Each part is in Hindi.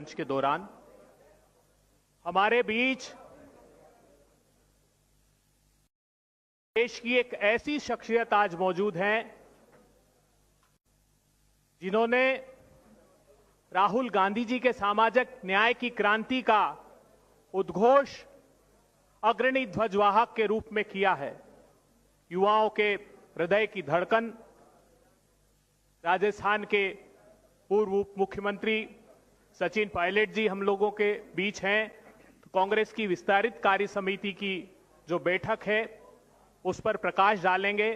मंच के दौरान हमारे बीच देश की एक ऐसी शख्सियत आज मौजूद है जिन्होंने राहुल गांधी जी के सामाजिक न्याय की क्रांति का उद्घोष अग्रणी ध्वजवाहक के रूप में किया है। युवाओं के हृदय की धड़कन, राजस्थान के पूर्व उप मुख्यमंत्री सचिन पायलट जी हम लोगों के बीच हैं। तो कांग्रेस की विस्तारित कार्य समिति की जो बैठक है उस पर प्रकाश डालेंगे।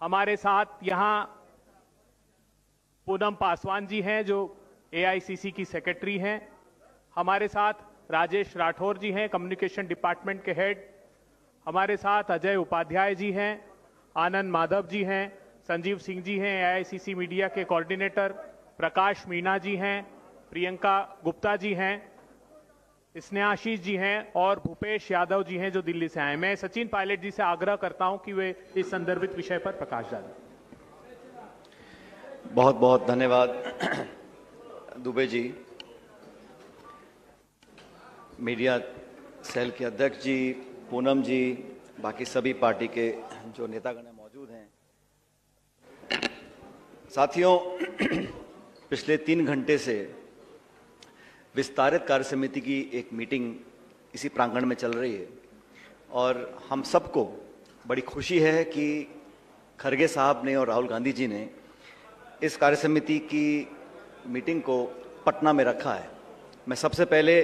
हमारे साथ यहां पूनम पासवान जी हैं जो एआईसीसी की सेक्रेटरी हैं। हमारे साथ राजेश राठौर जी हैं, कम्युनिकेशन डिपार्टमेंट के हेड। हमारे साथ अजय उपाध्याय जी हैं, आनंद माधव जी हैं, संजीव सिंह जी हैं एआईसीसी मीडिया के कोऑर्डिनेटर, प्रकाश मीणा जी हैं, प्रियंका गुप्ता जी हैं, स्नेहाशीष जी हैं और भूपेश यादव जी हैं जो दिल्ली से आए। मैं सचिन पायलट जी से आग्रह करता हूं कि वे इस संदर्भित विषय पर प्रकाश डालें। बहुत बहुत धन्यवाद दुबे जी। मीडिया सेल के अध्यक्ष जी, पूनम जी, बाकी सभी पार्टी के जो नेतागण मौजूद हैं। साथियों, पिछले 3 घंटे से विस्तारित कार्य समिति की एक मीटिंग इसी प्रांगण में चल रही है और हम सबको बड़ी खुशी है कि खरगे साहब ने और राहुल गांधी जी ने इस कार्य समिति की मीटिंग को पटना में रखा है। मैं सबसे पहले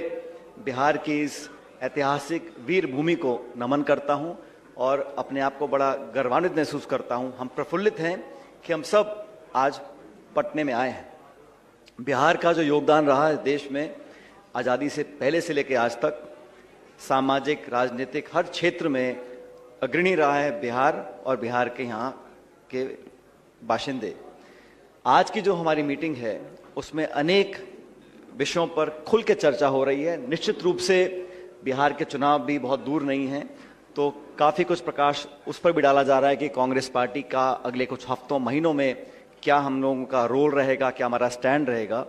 बिहार की इस ऐतिहासिक वीर भूमि को नमन करता हूं और अपने आप को बड़ा गर्वान्वित महसूस करता हूं। हम प्रफुल्लित हैं कि हम सब आज पटने में आए हैं। बिहार का जो योगदान रहा है देश में आज़ादी से पहले से लेकर आज तक, सामाजिक राजनीतिक हर क्षेत्र में अग्रणी रहा है बिहार और बिहार के यहाँ के बाशिंदे। आज की जो हमारी मीटिंग है उसमें अनेक विषयों पर खुल के चर्चा हो रही है। निश्चित रूप से बिहार के चुनाव भी बहुत दूर नहीं हैं, तो काफ़ी कुछ प्रकाश उस पर भी डाला जा रहा है कि कांग्रेस पार्टी का अगले कुछ हफ्तों महीनों में क्या हम लोगों का रोल रहेगा, क्या हमारा स्टैंड रहेगा।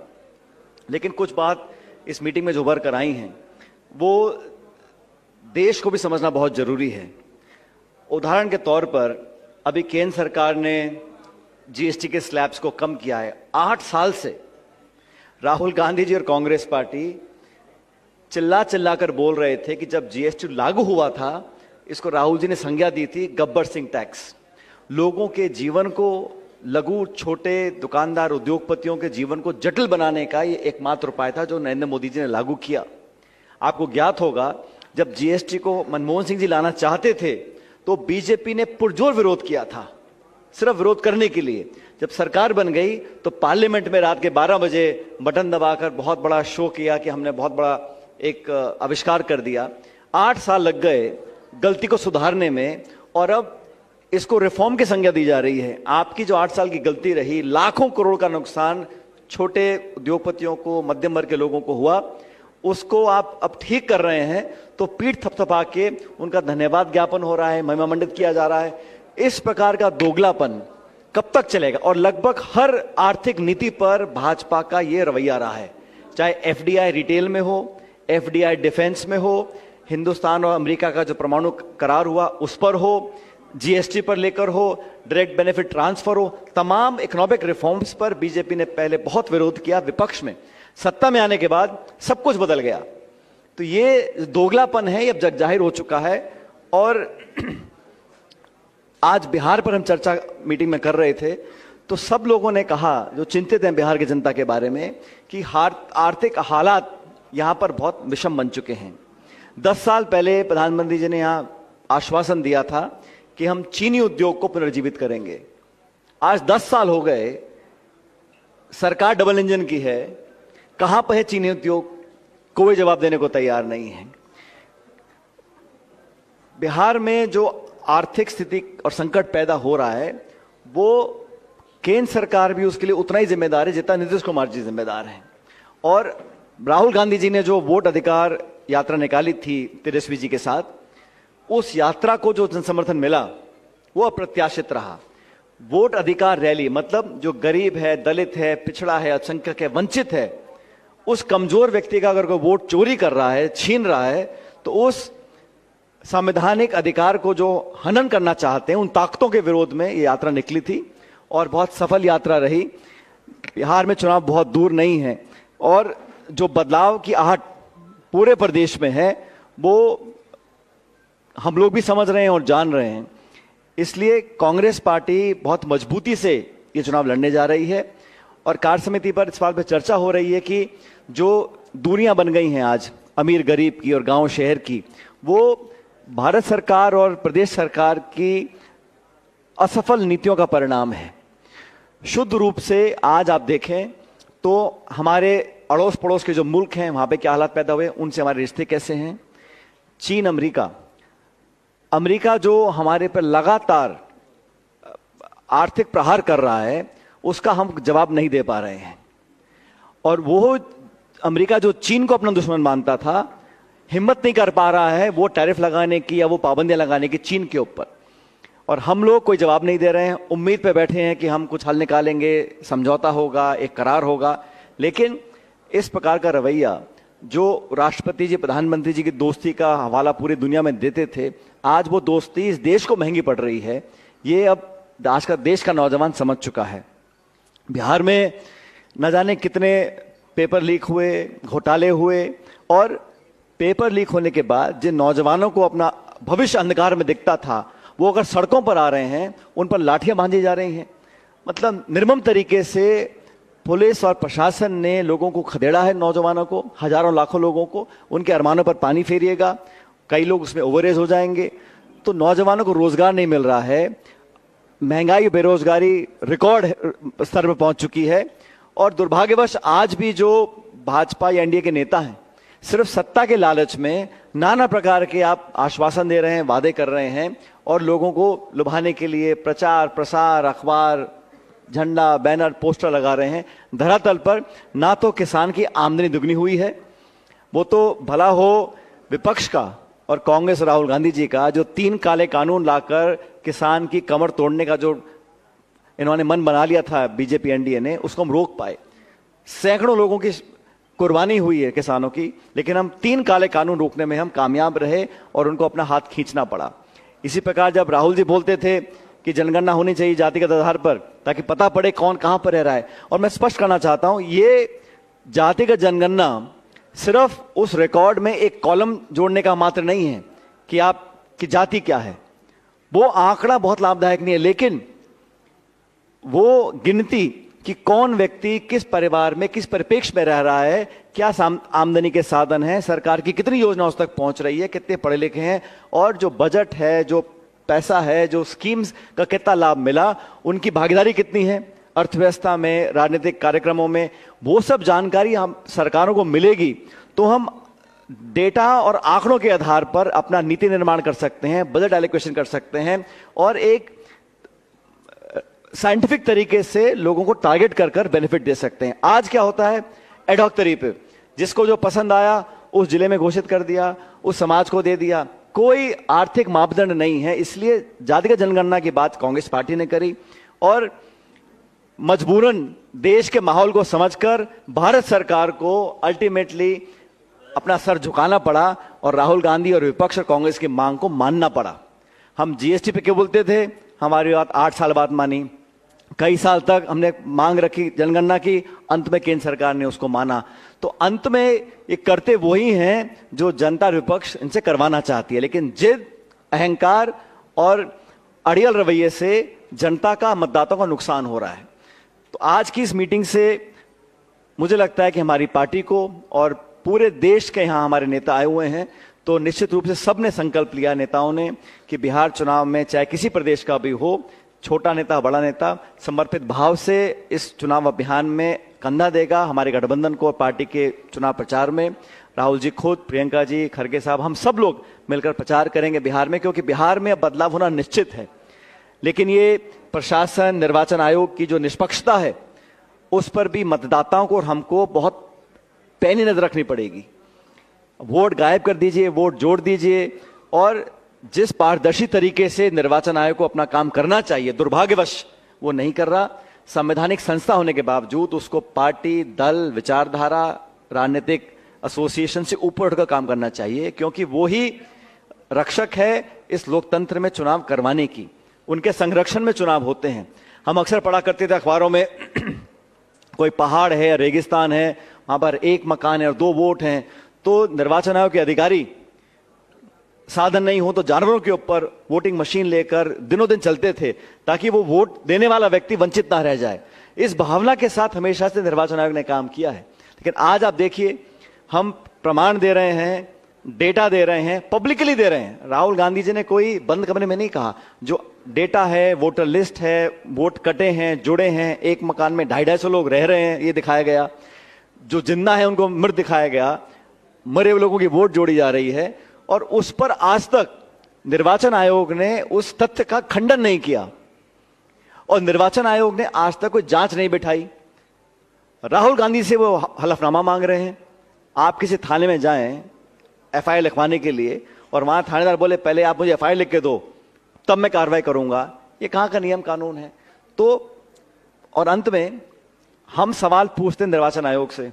लेकिन कुछ बात इस मीटिंग में जो उभर कर आई हैं वो देश को भी समझना बहुत जरूरी है। उदाहरण के तौर पर अभी केंद्र सरकार ने जीएसटी के स्लैब्स को कम किया है। 8 साल से राहुल गांधी जी और कांग्रेस पार्टी चिल्ला चिल्ला कर बोल रहे थे कि जब जीएसटी लागू हुआ था, इसको राहुल जी ने संज्ञा दी थी गब्बर सिंह टैक्स। लोगों के जीवन को, लघु छोटे दुकानदार उद्योगपतियों के जीवन को जटिल बनाने का ये एकमात्र उपाय था जो नरेंद्र मोदी जी ने लागू किया। आपको ज्ञात होगा जब जीएसटी को मनमोहन सिंह जी लाना चाहते थे तो बीजेपी ने पुरजोर विरोध किया था, सिर्फ विरोध करने के लिए। जब सरकार बन गई तो पार्लियामेंट में रात के 12 बजे बटन दबाकर बहुत बड़ा शो किया कि हमने बहुत बड़ा एक आविष्कार कर दिया। 8 साल लग गए गलती को सुधारने में और अब इसको रिफॉर्म की संज्ञा दी जा रही है। आपकी जो 8 साल की गलती रही, लाखों करोड़ का नुकसान छोटे उद्योगपतियों को, मध्यम वर्ग के लोगों को हुआ, उसको आप अब ठीक कर रहे हैं तो पीठ थपथपा के उनका धन्यवाद ज्ञापन हो रहा है, महिमा मंडित किया जा रहा है। इस प्रकार का दोगलापन कब तक चलेगा? और लगभग हर आर्थिक नीति पर भाजपा का यह रवैया रहा है, चाहे एफडीआई रिटेल में हो, एफडीआई डिफेंस में हो, हिंदुस्तान और अमेरिका का जो परमाणु करार हुआ उस पर हो, जीएसटी पर लेकर हो, डायरेक्ट बेनिफिट ट्रांसफर हो, तमाम इकोनॉमिक रिफॉर्म्स पर बीजेपी ने पहले बहुत विरोध किया विपक्ष में। सत्ता में आने के बाद सब कुछ बदल गया। तो ये दोगलापन है, ये अब जग जाहिर हो चुका है। और आज बिहार पर हम चर्चा मीटिंग में कर रहे थे तो सब लोगों ने कहा, जो चिंतित हैं बिहार की जनता के बारे में, कि आर्थिक हालात यहां पर बहुत विषम बन चुके हैं। 10 साल पहले प्रधानमंत्री जी ने यहां आश्वासन दिया था कि हम चीनी उद्योग को पुनर्जीवित करेंगे। आज 10 साल हो गए, सरकार डबल इंजन की है, कहां पर है चीनी उद्योग? कोई जवाब देने को तैयार नहीं है। बिहार में जो आर्थिक स्थिति और संकट पैदा हो रहा है वो केंद्र सरकार भी उसके लिए उतना ही जिम्मेदार है जितना नीतीश कुमार जी जिम्मेदार हैं। और राहुल गांधी जी ने जो वोट अधिकार यात्रा निकाली थी तेजस्वी जी के साथ, उस यात्रा को जो जनसमर्थन मिला वो अप्रत्याशित रहा। वोट अधिकार रैली मतलब जो गरीब है, दलित है, पिछड़ा है, अल्पसंख्यक है, वंचित है, उस कमजोर व्यक्ति का अगर कोई वोट चोरी कर रहा है, छीन रहा है, तो उस संवैधानिक अधिकार को जो हनन करना चाहते हैं, उन ताकतों के विरोध में ये यात्रा निकली थी और बहुत सफल यात्रा रही। बिहार में चुनाव बहुत दूर नहीं है और जो बदलाव की आहट पूरे प्रदेश में है वो हम लोग भी समझ रहे हैं और जान रहे हैं। इसलिए कांग्रेस पार्टी बहुत मजबूती से ये चुनाव लड़ने जा रही है और कार्य समिति पर इस बात पर चर्चा हो रही है कि जो दूरियां बन गई हैं आज अमीर गरीब की और गांव शहर की, वो भारत सरकार और प्रदेश सरकार की असफल नीतियों का परिणाम है। शुद्ध रूप से आज आप देखें तो हमारे अड़ोस पड़ोस के जो मुल्क हैं वहां पे क्या हालात पैदा हुए, उनसे हमारे रिश्ते कैसे हैं। चीन, अमेरिका जो हमारे पर लगातार आर्थिक प्रहार कर रहा है, उसका हम जवाब नहीं दे पा रहे हैं। और वो अमेरिका जो चीन को अपना दुश्मन मानता था, हिम्मत नहीं कर पा रहा है वो टैरिफ लगाने की या वो पाबंदियां लगाने की चीन के ऊपर। और हम लोग कोई जवाब नहीं दे रहे हैं, उम्मीद पे बैठे हैं कि हम कुछ हल निकालेंगे, समझौता होगा, एक करार होगा। लेकिन इस प्रकार का रवैया जो राष्ट्रपति जी, प्रधानमंत्री जी की दोस्ती का हवाला पूरी दुनिया में देते थे, आज वो दोस्ती इस देश को महंगी पड़ रही है। ये अब आज का देश का नौजवान समझ चुका है। बिहार में न जाने कितने पेपर लीक हुए, घोटाले हुए, और पेपर लीक होने के बाद जिन नौजवानों को अपना भविष्य अंधकार में दिखता था, वो अगर सड़कों पर आ रहे हैं, उन पर लाठियां बांधी जा रही हैं। मतलब निर्मम तरीके से पुलिस और प्रशासन ने लोगों को खदेड़ा है, नौजवानों को, हजारों लाखों लोगों को। उनके अरमानों पर पानी फेरिएगा, कई लोग उसमें ओवरेज हो जाएंगे। तो नौजवानों को रोजगार नहीं मिल रहा है, महंगाई, बेरोजगारी रिकॉर्ड स्तर पर पहुंच चुकी है। और दुर्भाग्यवश आज भी जो भाजपा या एनडीए के नेता हैं, सिर्फ सत्ता के लालच में नाना प्रकार के आप आश्वासन दे रहे हैं, वादे कर रहे हैं और लोगों को लुभाने के लिए प्रचार प्रसार, अखबार, झंडा, बैनर, पोस्टर लगा रहे हैं। धरातल पर ना तो किसान की आमदनी दुगनी हुई है, वो तो भला हो विपक्ष का और कांग्रेस राहुल गांधी जी का, जो 3 काले कानून लाकर किसान की कमर तोड़ने का जो इन्होंने मन बना लिया था बीजेपी एनडीए ने, उसको हम रोक पाए। सैकड़ों लोगों की कुर्बानी हुई है किसानों की, लेकिन हम 3 काले कानून रोकने में हम कामयाब रहे और उनको अपना हाथ खींचना पड़ा। इसी प्रकार जब राहुल जी बोलते थे कि जनगणना होनी चाहिए जातिगत आधार पर, ताकि पता पड़े कौन कहां पर रह रहा है, और मैं स्पष्ट करना चाहता हूं, ये जातिगत जनगणना सिर्फ उस रिकॉर्ड में एक कॉलम जोड़ने का मात्र नहीं है कि आपकी जाति क्या है। वो आंकड़ा बहुत लाभदायक नहीं है, लेकिन वो गिनती कि कौन व्यक्ति किस परिवार में, किस परिप्रेक्ष्य में रह रहा है, क्या आमदनी के साधन हैं, सरकार की कितनी योजना उस तक पहुंच रही है, कितने पढ़े लिखे हैं, और जो बजट है, जो पैसा है, जो स्कीम्स का कितना लाभ मिला, उनकी भागीदारी कितनी है अर्थव्यवस्था में, राजनीतिक कार्यक्रमों में, वो सब जानकारी हम सरकारों को मिलेगी तो हम डेटा और आंकड़ों के आधार पर अपना नीति निर्माण कर सकते हैं, बजट एलोकेशन कर सकते हैं और एक साइंटिफिक तरीके से लोगों को टारगेट कर कर बेनिफिट दे सकते हैं। आज क्या होता है, एडहॉक तरीके, जिसको जो पसंद आया उस जिले में घोषित कर दिया, उस समाज को दे दिया, कोई आर्थिक मापदंड नहीं है। इसलिए जातिगत जनगणना की बात कांग्रेस पार्टी ने करी और मजबूरन देश के माहौल को समझकर भारत सरकार को अल्टीमेटली अपना सर झुकाना पड़ा और राहुल गांधी और विपक्ष और कांग्रेस की मांग को मानना पड़ा। हम जीएसटी पे क्यों बोलते थे, हमारी बात 8 साल बाद मानी, कई साल तक हमने मांग रखी जनगणना की, अंत में केंद्र सरकार ने उसको माना। तो अंत में ये करते वही हैं जो जनता विपक्ष इनसे करवाना चाहती है, लेकिन जिद, अहंकार और अड़ियल रवैये से जनता का, मतदाताओं का नुकसान हो रहा है। तो आज की इस मीटिंग से मुझे लगता है कि हमारी पार्टी को और पूरे देश के यहाँ हमारे नेता आए हुए हैं, तो निश्चित रूप से सबने संकल्प लिया, नेताओं ने, कि बिहार चुनाव में चाहे किसी प्रदेश का भी हो, छोटा नेता बड़ा नेता समर्पित भाव से इस चुनाव अभियान में कंधा देगा हमारे गठबंधन को। पार्टी के चुनाव प्रचार में राहुल जी खुद, प्रियंका जी, खड़गे साहब, हम सब लोग मिलकर प्रचार करेंगे बिहार में, क्योंकि बिहार में अब बदलाव होना निश्चित है। लेकिन ये प्रशासन, निर्वाचन आयोग की जो निष्पक्षता है, उस पर भी मतदाताओं को और हमको बहुत पैनी नजर रखनी पड़ेगी। वोट गायब कर दीजिए, वोट जोड़ दीजिए, और जिस पारदर्शी तरीके से निर्वाचन आयोग को अपना काम करना चाहिए, दुर्भाग्यवश वो नहीं कर रहा। संवैधानिक संस्था होने के बावजूद उसको पार्टी, दल, विचारधारा, राजनीतिक एसोसिएशन से ऊपर उठकर काम करना चाहिए, क्योंकि वो ही रक्षक है इस लोकतंत्र में चुनाव करवाने की। उनके संरक्षण में चुनाव होते हैं। हम अक्सर पढ़ा करते थे अखबारों में कोई पहाड़ है, रेगिस्तान है, वहां पर एक मकान है और 2 वोट हैं, तो निर्वाचन आयोग के अधिकारी साधन नहीं हो तो जानवरों के ऊपर वोटिंग मशीन लेकर दिनों दिन चलते थे ताकि वो वोट देने वाला व्यक्ति वंचित ना रह जाए। इस भावना के साथ हमेशा से निर्वाचन आयोग ने काम किया है। लेकिन आज आप देखिए, हम प्रमाण दे रहे हैं, डेटा दे रहे हैं, पब्लिकली दे रहे हैं। राहुल गांधी जी ने कोई बंद कमरे में नहीं कहा। जो डेटा है, वोटर लिस्ट है, वोट कटे हैं, जुड़े हैं, एक मकान में 250-250 लोग रह रहे हैं, ये दिखाया गया। जो जिंदा है उनको मृत दिखाया गया, मरे हुए लोगों की वोट जोड़ी जा रही है, और उस पर आज तक निर्वाचन आयोग ने उस तथ्य का खंडन नहीं किया और निर्वाचन आयोग ने आज तक कोई जांच नहीं बिठाई। राहुल गांधी से वो हलफनामा मांग रहे हैं। आप किसी थाने में जाएं एफआईआर लिखवाने के लिए और वहां थानेदार बोले पहले आप मुझे एफआईआर लिख के दो तब मैं कार्रवाई करूंगा, ये कहां का नियम कानून है? तो और अंत में हम सवाल पूछते हैं निर्वाचन आयोग से।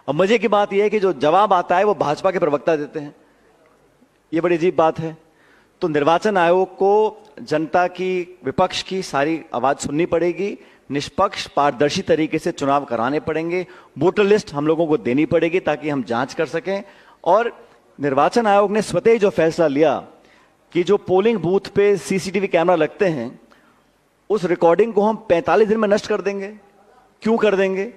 अब मजे की बात यह है कि जो जवाब आता है वो भाजपा के प्रवक्ता देते हैं। ये बड़ी अजीब बात है। तो निर्वाचन आयोग को जनता की, विपक्ष की सारी आवाज सुननी पड़ेगी, निष्पक्ष पारदर्शी तरीके से चुनाव कराने पड़ेंगे, वोटर लिस्ट हम लोगों को देनी पड़ेगी ताकि हम जांच कर सकें। और निर्वाचन आयोग ने स्वतः ही जो फैसला लिया कि जो पोलिंग बूथ पे सीसीटीवी कैमरा लगते हैं उस रिकॉर्डिंग को हम 45 दिन में नष्ट कर देंगे। क्यों कर देंगे?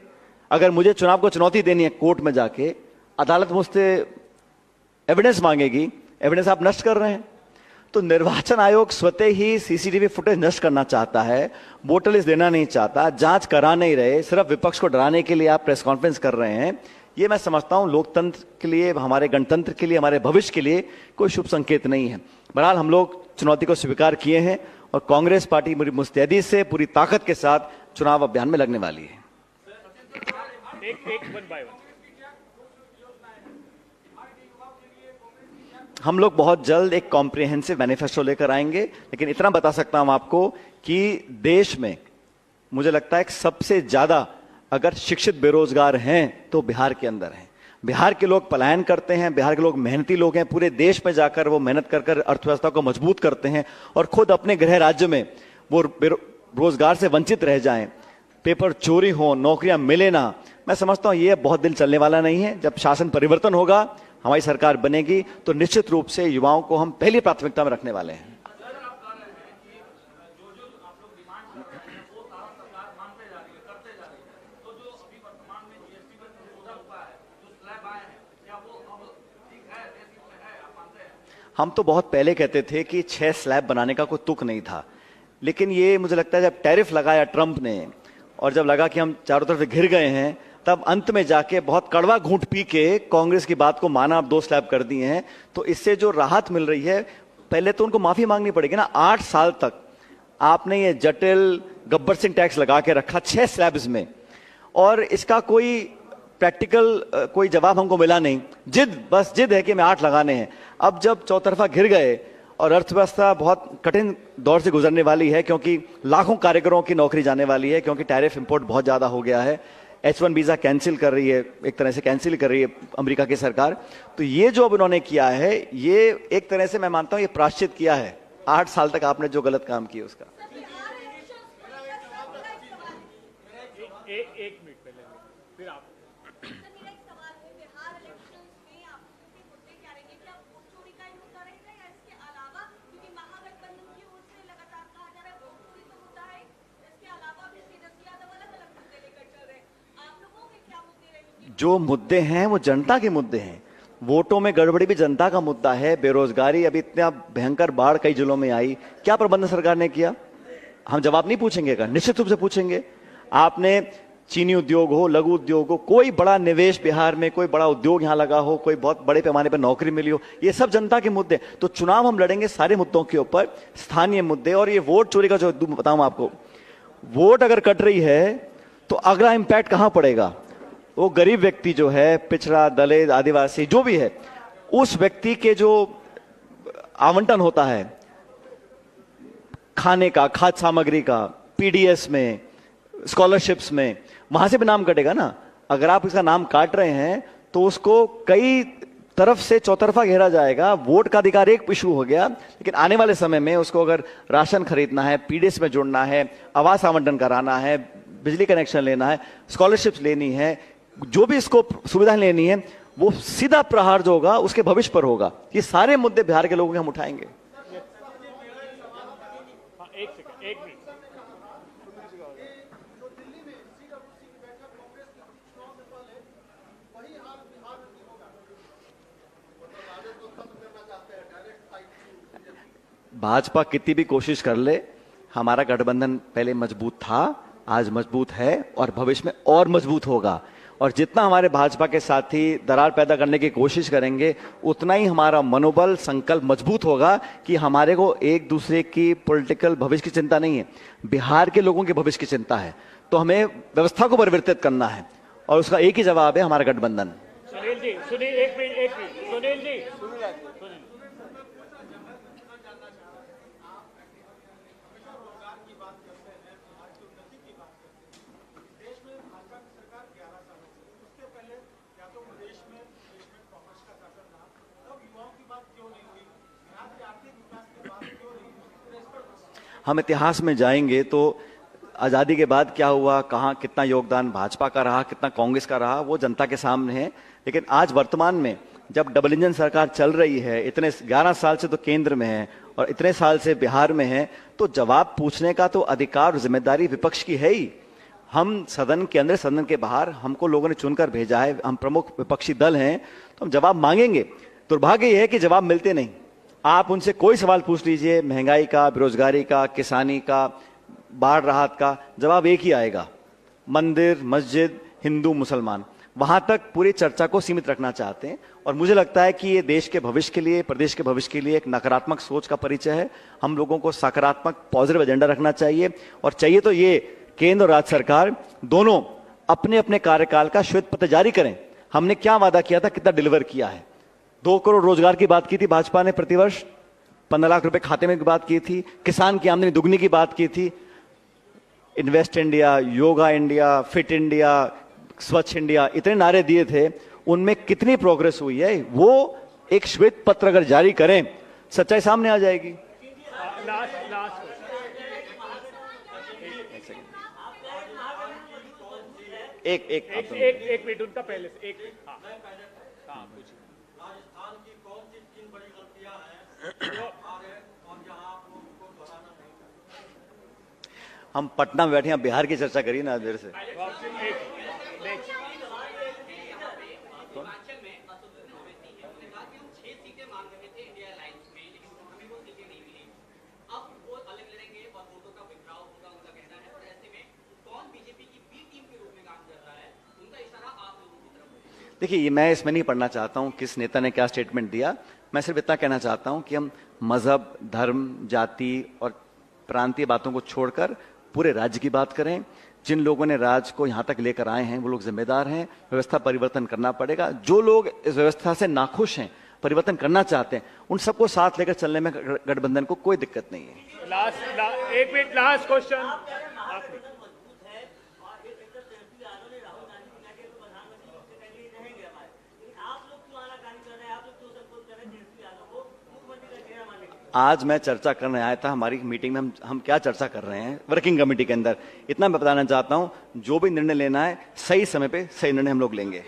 अगर मुझे चुनाव को चुनौती देनी है कोर्ट में जाके, अदालत मुझसे एविडेंस मांगेगी, एविडेंस आप नष्ट कर रहे हैं। तो निर्वाचन आयोग स्वतः ही सीसीटीवी फुटेज नष्ट करना चाहता है, वोटर लिस्ट देना नहीं चाहता, जांच करा नहीं रहे, सिर्फ विपक्ष को डराने के लिए आप प्रेस कॉन्फ्रेंस कर रहे हैं। ये मैं समझता हूं लोकतंत्र के लिए, हमारे गणतंत्र के लिए, हमारे भविष्य के लिए कोई शुभ संकेत नहीं है। बहरहाल हम लोग चुनौती को स्वीकार किए हैं और कांग्रेस पार्टी पूरी मुस्तैदी से, पूरी ताकत के साथ चुनाव अभियान में लगने वाली है। हम लोग बहुत जल्द एक कॉम्प्रिहेंसिव मैनिफेस्टो लेकर आएंगे, लेकिन इतना बता सकता हूं आपको कि देश में मुझे लगता है कि सबसे ज्यादा अगर शिक्षित बेरोजगार हैं तो बिहार के अंदर हैं। बिहार के लोग पलायन करते हैं, बिहार के लोग मेहनती लोग हैं, पूरे देश में जाकर वो मेहनत कर कर अर्थव्यवस्था को मजबूत करते हैं और खुद अपने गृह राज्य में वो रोजगार से वंचित रह जाएं, पेपर चोरी हो, नौकरियां मिले ना। मैं समझता हूं ये बहुत दिन चलने वाला नहीं है। जब शासन परिवर्तन होगा, हमारी सरकार बनेगी, तो निश्चित रूप से युवाओं को हम पहली प्राथमिकता में रखने वाले हैं। हम तो बहुत पहले कहते थे कि 6 स्लैब बनाने का कोई तुक नहीं था, लेकिन ये मुझे लगता है जब टैरिफ लगाया ट्रंप ने और जब लगा कि हम चारों तरफ से घिर गए हैं, तब अंत में जाके बहुत कड़वा घूंट पी के कांग्रेस की बात को माना, अब 2 स्लैब कर दिए हैं। तो इससे जो राहत मिल रही है, पहले तो उनको माफी मांगनी पड़ेगी ना। 8 साल तक आपने ये जटिल गब्बर सिंह टैक्स लगा के रखा 6 स्लैब्स में, और इसका कोई प्रैक्टिकल कोई जवाब हमको मिला नहीं। बस जिद है कि मैं 8 लगाने हैं। अब जब चौतरफा घिर गए और अर्थव्यवस्था बहुत कठिन दौर से गुजरने वाली है, क्योंकि लाखों कारीगरों की नौकरी जाने वाली है, क्योंकि टैरिफ इंपोर्ट बहुत ज्यादा हो गया है, H1 वीजा कैंसिल कर रही है, एक तरह से कैंसिल कर रही है अमेरिका की सरकार। तो ये जो अब उन्होंने किया है, ये एक तरह से मैं मानता हूं ये प्रायश्चित किया है 8 साल तक आपने जो गलत काम किया उसका। एक मिनट पहले फिर आप। जो मुद्दे हैं वो जनता के मुद्दे हैं। वोटों में गड़बड़ी भी जनता का मुद्दा है। बेरोजगारी अभी इतना भयंकर बाढ़ कई जिलों में आई, क्या प्रबंध सरकार ने किया? हम जवाब नहीं पूछेंगे का, निश्चित रूप से पूछेंगे। आपने चीनी उद्योग हो, लघु उद्योग हो, कोई बड़ा निवेश बिहार में, कोई बड़ा उद्योग यहां लगा हो, कोई बहुत बड़े पैमाने पर नौकरी मिली हो, ये सब जनता के मुद्दे। तो चुनाव हम लड़ेंगे सारे मुद्दों के ऊपर, स्थानीय मुद्दे। और ये वोट चोरी का जो बताऊं आपको, वोट अगर कट रही है तो अगला इंपैक्ट कहां पड़ेगा? वो गरीब व्यक्ति जो है, पिछड़ा, दलित, आदिवासी जो भी है, उस व्यक्ति के जो आवंटन होता है खाने का, खाद्य सामग्री का, पीडीएस में, स्कॉलरशिप्स में, वहां से भी नाम कटेगा ना। अगर आप इसका नाम काट रहे हैं तो उसको कई तरफ से चौतरफा घेरा जाएगा। वोट का अधिकार एक इशू हो गया, लेकिन आने वाले समय में उसको अगर राशन खरीदना है, पीडीएस में जोड़ना है, आवास आवंटन कराना है, बिजली कनेक्शन लेना है, स्कॉलरशिप्स लेनी है, जो भी इसको सुविधाएं लेनी है, वो सीधा प्रहार जो होगा उसके भविष्य पर होगा। ये सारे मुद्दे बिहार के लोगों के हम उठाएंगे। एक मिनट। भाजपा कितनी भी कोशिश कर ले, हमारा गठबंधन पहले मजबूत था, आज मजबूत है और भविष्य में और मजबूत होगा। और जितना हमारे भाजपा के साथी दरार पैदा करने की कोशिश करेंगे, उतना ही हमारा मनोबल, संकल्प मजबूत होगा कि हमारे को एक दूसरे की पॉलिटिकल भविष्य की चिंता नहीं है, बिहार के लोगों के भविष्य की चिंता है। तो हमें व्यवस्था को परिवर्तित करना है और उसका एक ही जवाब है हमारा गठबंधन। सुनील जी, सुनील एक मिनट, सुनील जी, हम इतिहास में जाएंगे तो आजादी के बाद क्या हुआ, कहां कितना योगदान भाजपा का रहा, कितना कांग्रेस का रहा, वो जनता के सामने है। लेकिन आज वर्तमान में जब डबल इंजन सरकार चल रही है, इतने 11 साल से तो केंद्र में है और इतने साल से बिहार में है, तो जवाब पूछने का तो अधिकार और जिम्मेदारी विपक्ष की है ही। हम सदन के अंदर, सदन के बाहर, हमको लोगों ने चुनकर भेजा है, हम प्रमुख विपक्षी दल हैं, तो हम जवाब मांगेंगे। दुर्भाग्य यह है कि जवाब मिलते नहीं। आप उनसे कोई सवाल पूछ लीजिए, महंगाई का, बेरोजगारी का, किसानी का, बाढ़ राहत का, जवाब एक ही आएगा, मंदिर, मस्जिद, हिंदू, मुसलमान। वहां तक पूरी चर्चा को सीमित रखना चाहते हैं और मुझे लगता है कि ये देश के भविष्य के लिए, प्रदेश के भविष्य के लिए एक नकारात्मक सोच का परिचय है। हम लोगों को सकारात्मक, पॉजिटिव एजेंडा रखना चाहिए और चाहिए तो ये केंद्र और राज्य सरकार दोनों अपने अपने कार्यकाल का श्वेत पत्र जारी करें। हमने क्या वादा किया था, कितना डिलीवर किया है। 2 करोड़ रोजगार की बात की थी भाजपा ने प्रतिवर्ष, 15 लाख रुपए खाते में की बात की थी, किसान की आमदनी दुगनी की बात की थी, invest India, yoga India, fit India, स्वच्छ इंडिया, इतने नारे दिए थे। उनमें कितनी प्रोग्रेस हुई है, वो एक श्वेत पत्र अगर जारी करें, सच्चाई सामने आ जाएगी। एक मिनट उनका पहले से एक मिनट। हाँ, पूछिए। राजस्थान की कौन सी 3 बड़ी गलतियां हैं और जहां आप लोगों को दोहराना नहीं चाहते? हम पटना में बैठे हैं, बिहार की चर्चा करिए ना देर से। देखिए, मैं इसमें नहीं पढ़ना चाहता हूं किस नेता ने क्या स्टेटमेंट दिया। मैं सिर्फ इतना कहना चाहता हूं कि हम मजहब, धर्म, जाति और प्रांतीय बातों को छोड़कर पूरे राज्य की बात करें। जिन लोगों ने राज्य को यहां तक लेकर आए हैं वो लोग जिम्मेदार हैं। व्यवस्था परिवर्तन करना पड़ेगा। जो लोग इस व्यवस्था से नाखुश हैं, परिवर्तन करना चाहते हैं, उन सबको साथ लेकर चलने में गठबंधन को कोई दिक्कत नहीं है। एक मिनट, लास्ट क्वेश्चन। आज मैं चर्चा करने आया था, हमारी मीटिंग में हम क्या चर्चा कर रहे हैं वर्किंग कमेटी के अंदर, इतना मैं बताना चाहता हूं। जो भी निर्णय लेना है, सही समय पे सही निर्णय हम लोग लेंगे।